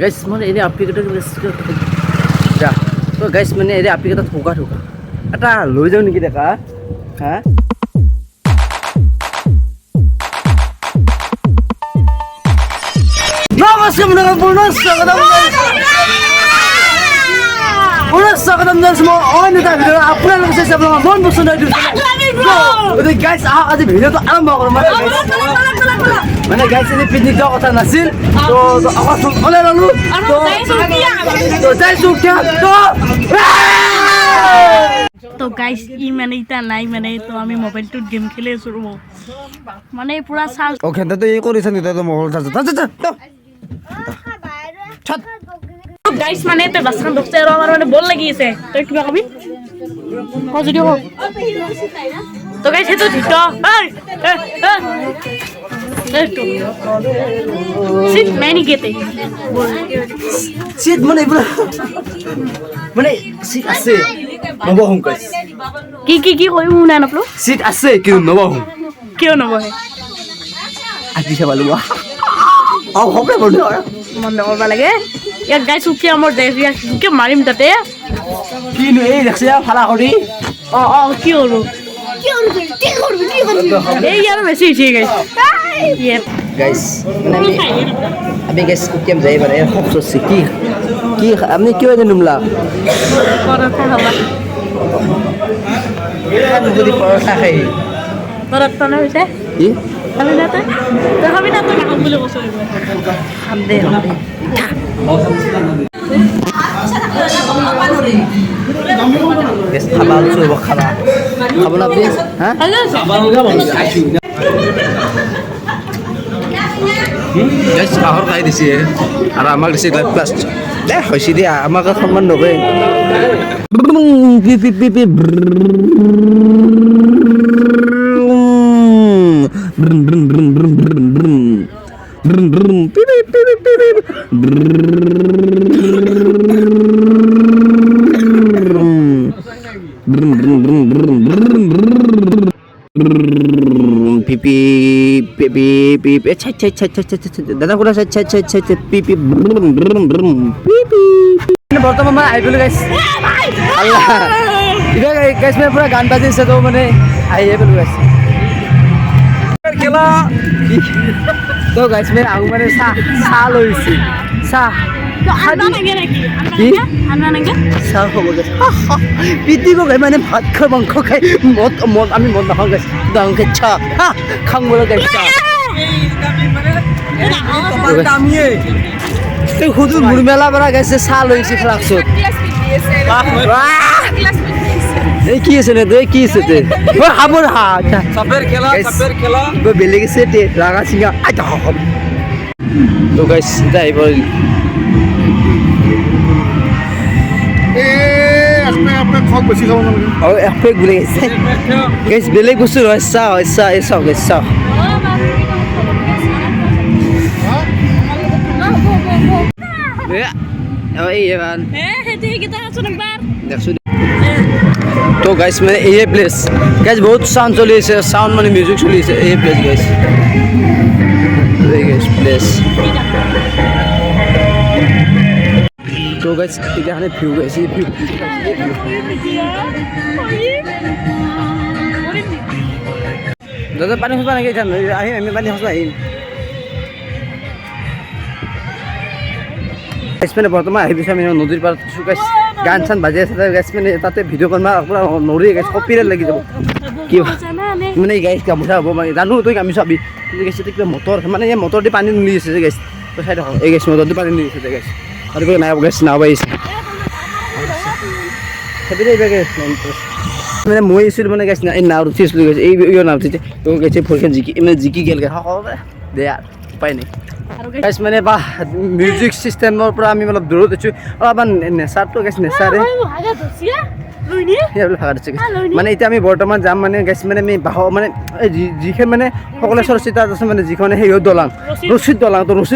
গাইছ মানে এনে আপিকেইটা যা তো গাইছ মানে এনে আপিকেইটা ঠোকা এটা লৈ যাওঁ নেকি দেখা হা নমস্কাৰ বন্ধুসকল পুনৰ স্বাগতম জনাইছোঁ মই অইন এটা ভিডিঅ' আপোনালোকে চাইছে আপোনালোকৰ মন পচন্দ গাইছ আজি ভিডিঅ'টো আৰম্ভ কৰোঁ মানে গাইছ এনে পিকনিক যোৱাৰ কথা নাছিল তো অকল ওলাই ল'লোঁ তো যাইছোঁ তো গাইস ই মানে ইটা নাই মানে তো আমি মোবাইলটোত গেম খেলি আছো ৰব মানে পুৰা চাৰ্জ ও খেলতে তো এই কৰিছ নি তো মোবাইল চাৰ্জ গাইস মানে তে বাসখান বসতে আৰু আমাৰ মানে বল লাগি আছে তই কিবা কবি ক যদি হ তো গাইস হেতু ঠিক এই সিট মেনি গেতে সিট মানে এইবোৰ মানে সিট আছে নবহম গাইছ কি কইম না নপলো সিট আছে কিন্তু নবহম কিয় নবহে আজি চাবালো হবে বন্ধু মন নকৰবা লাগে ইয়াক গাইছ উকি আমাৰ দেৰিয়া কি মাৰিম তাতে কিনো এই দেখছে ফালা কৰি কি হলো এই ইয়াৰ বেছি ঠিক আছে গাইছ মানে আমি গাইছ কেম যাই মানে খুব সস্তি কি আপনি কিয় জানুমলা পরোটা খাবা যদি পরোটা খাই পরোটা না হইছে কি খাবি না তো খাবি না তো খাম বলে বসে খাম দে খাবা চুব খাবা খাব না প্লিজ হ্যাঁ গাইছ কাহৰ খাই দিছে আৰু আমাক দিছে গ্লাছ প্লাছ দে হৈছে দিয়া আমাক সন্মান নকৰে পিপি দাদা কোন পিপি বৰ্তমান মানে আহি পেলাই গাইছ আল্লাহ এতিয়া গাইছ মানে পুৰা গান বাজিছে তো মানে আহিয়ে পেলাই গাইছ খেলা তো গাইছ মানে আহো মানে চাহ লৈছে চাহ পিটিব গাই মানে ভাত খাই মাংস খাই আমি মদ নাখাওঁ গাইছ ডাঙৰকে চাহ খাম বোলে গাইছ সুধু মুৰমেলা পৰা গাইছে চাহ লৈছে ফ্লাক্সত এই কি আছে নে কি আছে তে খাবৰ সাপেৰ খেলা বেলেগ আছে তে ৰাগা চিঙা তো গাইছ এতিয়া আহিব বেলেগ বস্তু নহয় চাহ এই চাহ গাইছ চাহ তো গাইছ মানে এই প্লেচ গাইছ বহুত সাউন্ড চলি আছে সাউন্ড মানে মিউজিক চলি আছে এই প্লেচ গাইছ প্লেচ তো গাইছ এখানে ভিউ গাইছ ভিউ দাদা পানী খোৱা নাকি আহিম আমি পানী খোৱা আহিম গাইছ মানে বৰ্তমান আহি পিছে আমি নদীৰ পাৰত গাইছ গান চান বাজি আছে গাইছ মানে তাতে ভিডিঅ' কৰিব পুৰা নৰি গাইছ কপিৰাইট লাগি যাব কি মানে গাইছ গামোচা হ'ব মানে জানো তই গামোচা চাবি গাইছ কিবা মটৰ মানে এই মটৰ দি পানী নুলি আছে যে গাইছ তই চাই থাক এই গাইছ মটৰ দি পানী নুলি আছে গাইছ আৰু কিবা নাই গাইছ নাও বাঢ়িছে সেইপিনে এইবাৰ মানে মই আছিলোঁ মানে গাইছ এই নাও উঠি আছিলোঁ গাইছ এই নাও উঠিছে তো গাইছে ভৰিখন জিকি গেল গাইছ সকলোৱে দে আৰু উপায় নাই গাইছ মানে বা মিউজিক চিষ্টেমৰ পৰা আমি অলপ দূৰত আছোঁ অলপমান নেচাৰটো গাইছ নেচাৰে মানে এতিয়া আমি বৰ্তমান যাম মানে গাইছ মানে আমি মানে যিখন মানে সকলোৱে চৰচিতা আছে মানে যিখন সেই দলং ৰচিদ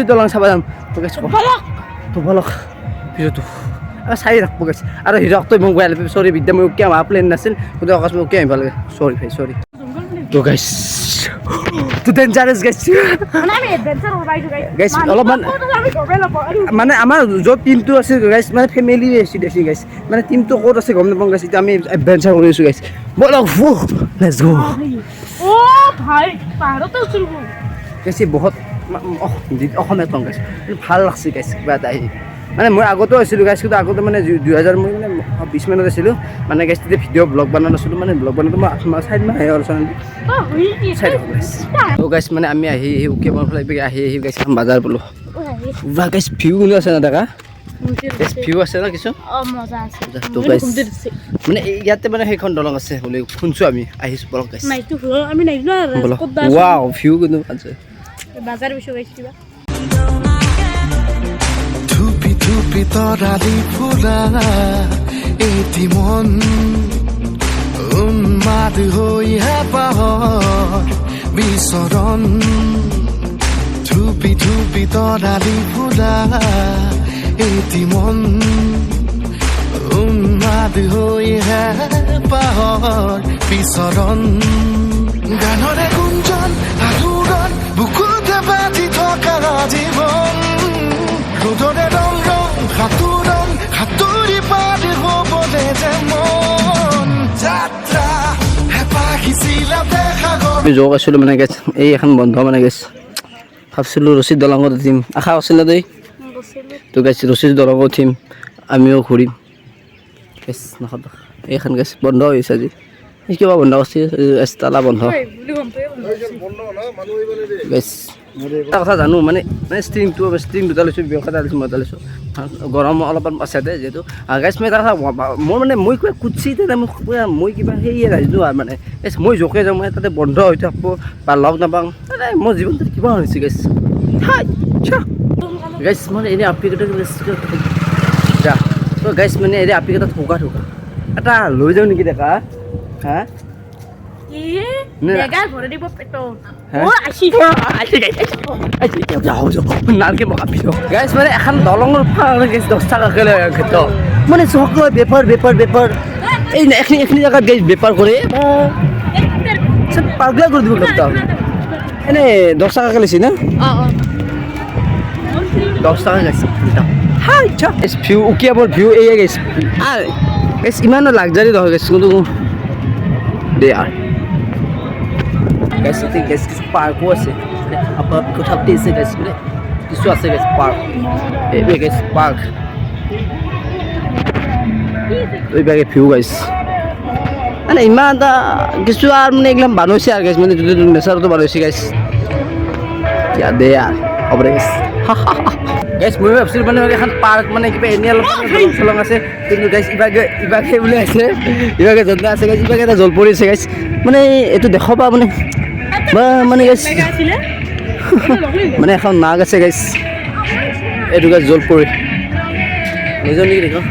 দলং চাব যাম তো গাইছ তো বলক ভিডিঅ'টো চাই ৰাখব গাইছ আৰু হিৰকটো মোক বেয়া লাগে চৰি বিদ্যা মই উকিয়াম প্লেন নাছিল কিন্তু অকস্মাত উকিয়াম ভাল লাগে চৰি ভাই চৰি তো গাইছ তো ডেঞ্জাৰাছ গাইছ মানে আমি এডভেঞ্চাৰ কৰিব আহিছোঁ Guys, অলপমান আমি গমেই নাপাওঁ আৰু মানে আমাৰ য'ত টিমটো আছে গাইছ মানে ফেমিলি বেছি গাইছ মানে টিমটো ক'ত আছে গম নাপাওঁ গাইছ এতিয়া আমি এডভেঞ্চাৰ কৰি আছোঁ গাইছ ব'লক লেটছ গো অ' ভাই পাহাৰতে উঠিলোঁ গাইছ বহুত অসমীয়াত কওঁ গাইছ ভাল লাগছে গাইছ কিবা এটা আহি মানে মই আগতেও আছিলোঁ গাইছ কিন্তু আগতে মানে 2000 মই মানে 20 মানত আছিলোঁ মানে গাইছ তেতিয়া ভিডিঅ' ব্লগ বনোৱা নাছিলোঁ মানে ব্লগ বনাওঁতে মই চাইড মাহে আৰু চেনেল চাইড গাইছ তো গাইছ মানে আমি আহি উকিয়ামৰ ফালে আহি গাইছ বাজাৰ পালোঁ বা গাইছ ভিউ কোনো আছে না দেখা গাইছ ভিউ আছে না কিছু মজা আছে তো গাইছ মানে ইয়াতে মানে সেইখন দলং আছে বুলি শুনছোঁ আমি আহিছোঁ বলক গাইছ নাইটো আমি নাই না বলক ৱাও ভিউ কোনো আছে বাজাৰ বিচো গাইছ কিবা ধুপি ধুপি তৰালি ফুৰা এটি মন উন্মাদ হৈ হেঁপাহৰ বিচৰণ ধুপি ধুপি তৰালি ফুৰা এটি মন উন্মাদ হৈ হেঁপাহৰ বিচৰণ গানৰে গুঞ্জন আলোড়ন বুকুতে বাজি থকা জীৱন ৰ'দৰে ৰং ৰং সাঁতোৰণ সাঁতুৰি পাৰি হ'বলে যে মন যাত্ৰা হেঁপাহিছিলা দেখা গ'ল আমি যোগ আছিলোঁ মানে গেছ এই এখন বন্ধ মানে গেছ ভাবছিলোঁ ৰছীদ দলঙত উঠিম আশা আছিলে দেই তো গেছ ৰছীদ দলঙত উঠিম আমিও ঘূৰিম গেছ নাখাব এইখন গেছ বন্ধ হৈছে আজি কিবা বন্ধ কৰিছে তালা বন্ধ গেছ এটা কথা জানো মানে ষ্ট্ৰিং দুটা লৈছোঁ ব্যৱসায় এটা লৈছোঁ মই এটা লৈছোঁ গৰম অলপমান আছে দে যিহেতু গাইছ মই এটা কথা মোৰ মানে মই কিবা কুচি মই কিবা সেয়ে ৰাইজো আৰু মানে গেছ মই জোকে যাওঁ মই তাতে বন্ধ হৈ থাকব বা লগ নাপাওঁ মোৰ জীৱনটোত কিবা হৈছে গেছ গাইছ মানে এনেই আপিকেইটা যা তো গাইছ মানে এনেই আপিকেইটা ঠোকা এটা লৈ যাওঁ নেকি দেখা হা নালকে গাইছ মানে এখন দলঙৰ গেছ 10 টাকাকে মানে চখ লয় বেপাৰ এই এইখিনি জেগাত গেছ বেপাৰ কৰে পাগলা কৰি দিব কাপটা এনে 10 টাকাকে লৈছে না 10 টাকা গাইছে হাই গেছ ভিউ উকিয়াবৰ ভিউ এই গেছ গেছ ইমান লাক্সাৰি নহয় গেছ কিন্তু দে আৰ গাইছ গেছ কিছু পাৰ্কো আছে আপোনাৰ কথা পাতিছে গাইছ মানে কিছু আছে গাইছ পাৰ্ক এই গেছ পাৰ্ক এইভাগে ভিউ গাইছ মানে ইমান এটা কিছু আৰ মানে এগুলো বানাইছে আৰ গাইছ মানে যদি নেচাৰটো বানাইছে গাইছ ইয়া দে আৰ হ'ব দে গাইছ গাইছ মই ভাবছিলোঁ মানে এখন পাৰ্ক মানে কিবা এনেই অলপ চলং আছে কিন্তু গাইছ ইভাগে বুলি আছে ইভাগে যন্ত্র আছে গাইছ ইভাগে এটা জলপৰি আছে গাইছ মানে এইটো দেখাবা মানে মানে গাইছ মানে এখন নাগ আছে গাইছ এইটো গাইছ জলপৰি নিজৰ নেকি দেখো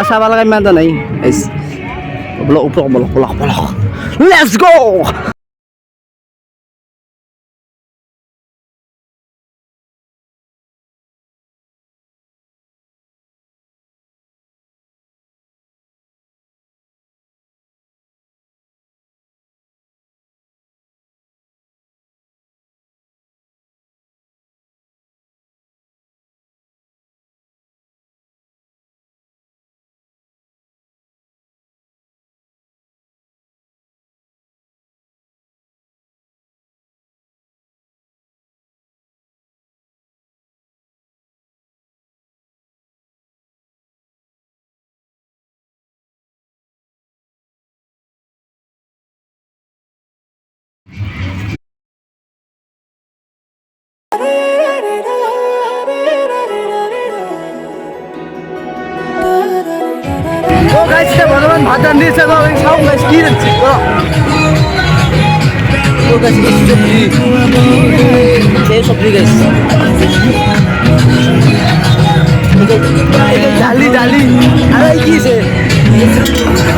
চাব লগা ইমান এটা নাই গাইছ বলক ওপৰক বলক লেটছ গো তো গাইছ বর্তমান ভাত রান্ধিছে তো আমি খাও গাইছ কি রান্ধিছি তো গাইছ সবজি সেই সবজি গাইছ ডালি আরে কি আছে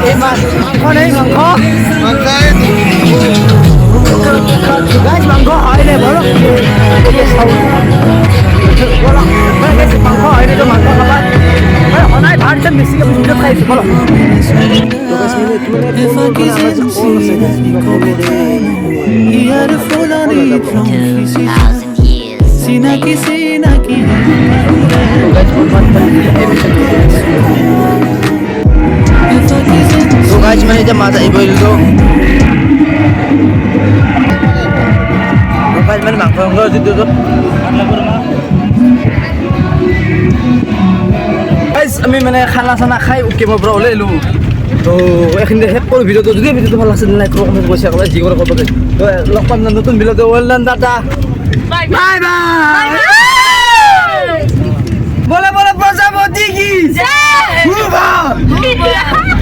এই মাছ মাংস নেই মাংস গাইছ মাংস হয় না বলো বলো গাইছ মাংস হয় না তো মাংস খাবা অনাই ভাতটা বেছিকে ভিডিও খাইছো বলো তো গাইছ মানে 2,000 years চিনাকি চিনাকি তো গাইজ মানে যে মাছ আহিব তো গাইজ মানে মাংস যিটো গাইজ আমি মানে খানা চানা খাই কেমৰ পৰা ওলাই আহিলোঁ তো এইখিনি শেষ কৰোঁ ভিডিঅ'টো যদি ভিডিঅ'টো ভাল লাগিছে নাই কমেণ্ট কৰিছে ক'লে যি কৰে ক'ব তো লগ পাম নতুন ভিডিঅ'টো ৱেল ডান টাটা বাই বাই বাই বলে বলে প্ৰজাপতি কি বাই বাবা